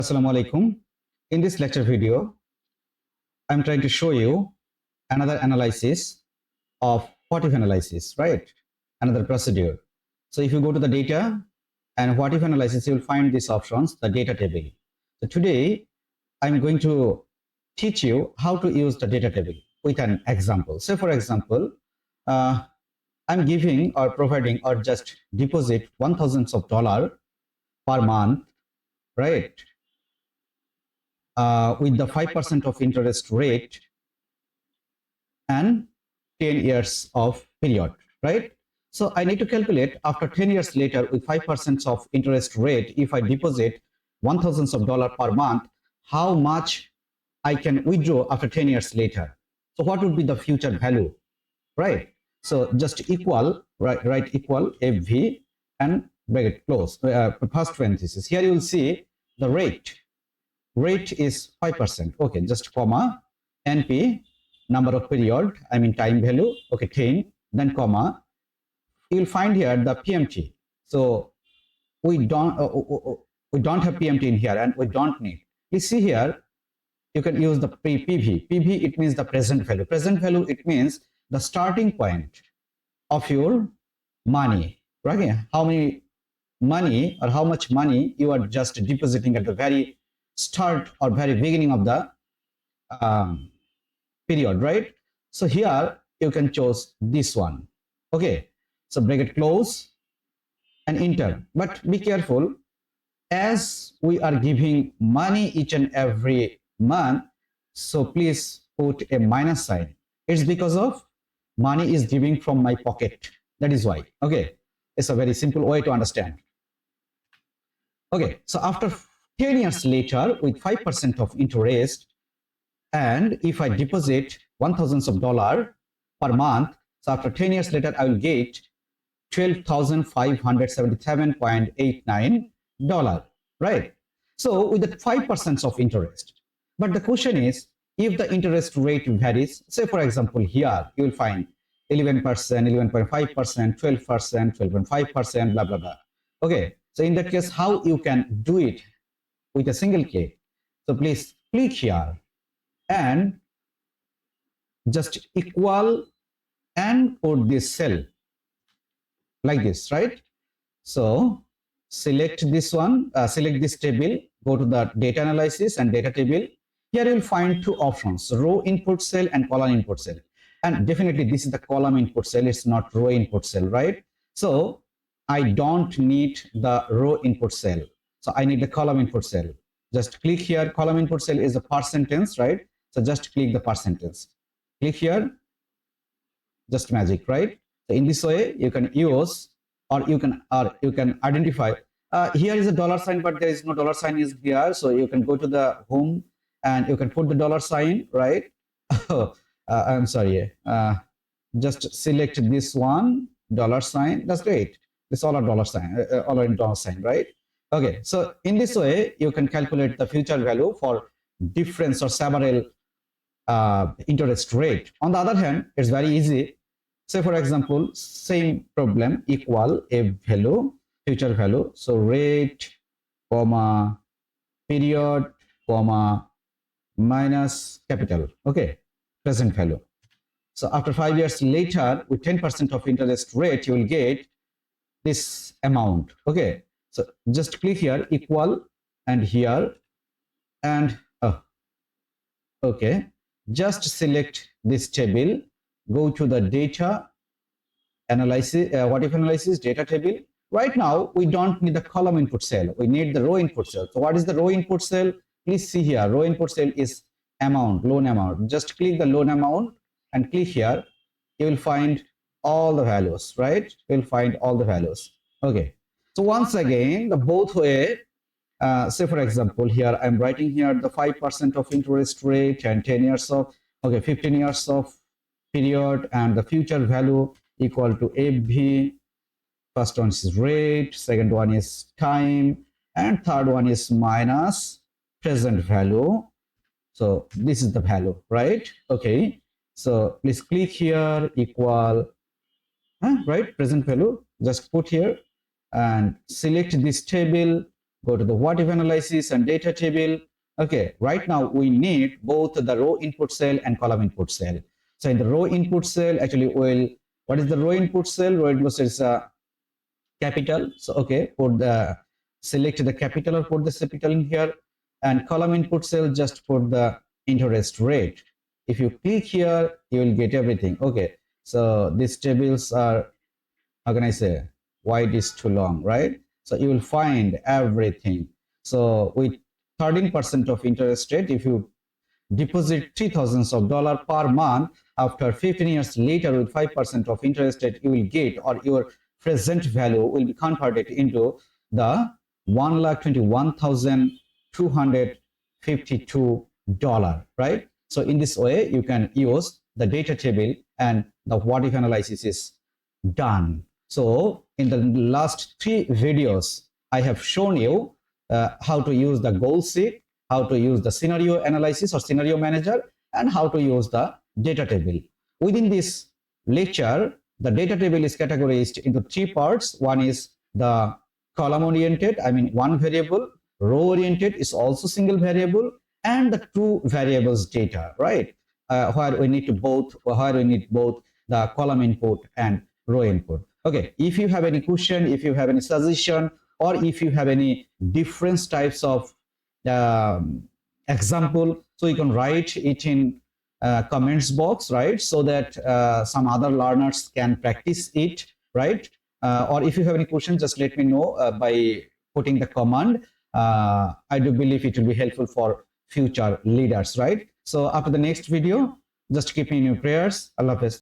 Assalamu alaikum. In this lecture video, I'm trying to show you another analysis of what if analysis, right? Another procedure. So if you go to the data and what if analysis, you will find these options, the data table. So today, I'm going to teach you how to use the data table with an example. So for example, I'm giving or providing or just deposit $1,000 per month, right? With the 5% of interest rate and 10 years of period, right? So I need to calculate after 10 years later with 5% of interest rate, if I deposit $1,000 per month, how much I can withdraw after 10 years later. So what would be the future value, right? So just equal, right equal FV and bracket close, first parenthesis. Here you will see the rate is 5%. Okay, just comma, NP, number of period, I mean time value, okay, 10, then comma. You'll find here the PMT. So we don't have PMT in here and we don't need. You see here, you can use the PV. PV, it means the present value. Present value, it means the starting point of your money, right? How many money or how much money you are just depositing at the very start or very beginning of the period, right? So here you can choose this one. Okay, so bracket close and enter. But be careful, as we are giving money each and every month, so please put a minus sign. It's because of money is giving from my pocket. That is why. Okay, it's a very simple way to understand. Okay, so after 10 years later with 5% of interest, and if I deposit $1,000 per month, so after 10 years later, I will get $12,577.89, right? So with the 5% of interest. But the question is, if the interest rate varies, say for example, here you will find 11%, 11.5%, 12%, 12.5%, blah, blah, blah. Okay, so in that case, how you can do it with a single click? So please click here and just equal and put this cell like this, right? So select this one, select this table, go to the data analysis and data table. Here you will find two options, row input cell and column input cell. And definitely this is the column input cell, it's not row input cell, right? So I don't need the row input cell. So I need the column input cell. Just click here, column input cell is the percentage, right? So just click the percentage. Click here, just magic, right? So in this way, you can use or you can identify. Here is a dollar sign, but there is no dollar sign is here. So you can go to the home and you can put the dollar sign, right? I'm sorry. Just select this one, dollar sign. That's great. It's all a dollar sign, all in dollar sign, right? Okay. So in this way, you can calculate the future value for difference or several interest rate. On the other hand, it's very easy. Say for example, same problem, equal a value, future value. So rate, comma, period, comma, minus capital. Okay, present value. So after 5 years later, with 10% of interest rate, you will get this amount. Okay, so just click here, equal, and here, and okay, just select this table, go to the data analysis, what if analysis, data table. Right now, we don't need the column input cell, we need the row input cell. So what is the row input cell? Please see here, row input cell is amount, loan amount. Just click the loan amount and click here. You will find all the values, right? You will find all the values. Okay. So once again, the both way, say for example, here I'm writing here the 5% of interest rate and 10 years of, okay, 15 years of period, and the future value equal to FV. First one is rate, second one is time, and third one is minus present value. So this is the value, right? Okay, so please click here, equal, right, present value. Just put here and select this table go to the what if analysis and data table. Okay, right now we need both the row input cell and column input cell. So in the row input cell, actually, what is the row input cell? Row input cell is a capital. So okay, select the capital or put the capital in here, and column input cell just put the interest rate. If you click here, you will get everything. Okay, so these tables are, how can I say, why it is too long, right? So you will find everything. So with 13% of interest rate, if you deposit $3,000 per month, after 15 years later with 5% of interest rate, you will get, or your present value will be converted into the $1,21,252, right? So in this way, you can use the data table and the what if analysis is done. So in the last 3 videos, I have shown you how to use the goal sheet, how to use the scenario analysis or scenario manager, and how to use the data table. Within this lecture, the data table is categorized into 3 parts. One is the column oriented, I mean one variable. Row oriented is also single variable, and the 2 variables data, right? Where we need both the column input and row input. Okay, if you have any question, if you have any suggestion, or if you have any different types of example, so you can write it in comments box, right? So that some other learners can practice it, right? Or if you have any questions, just let me know by putting the command. I do believe it will be helpful for future leaders, right? So after the next video, just keep me in your prayers. Allah Hafiz.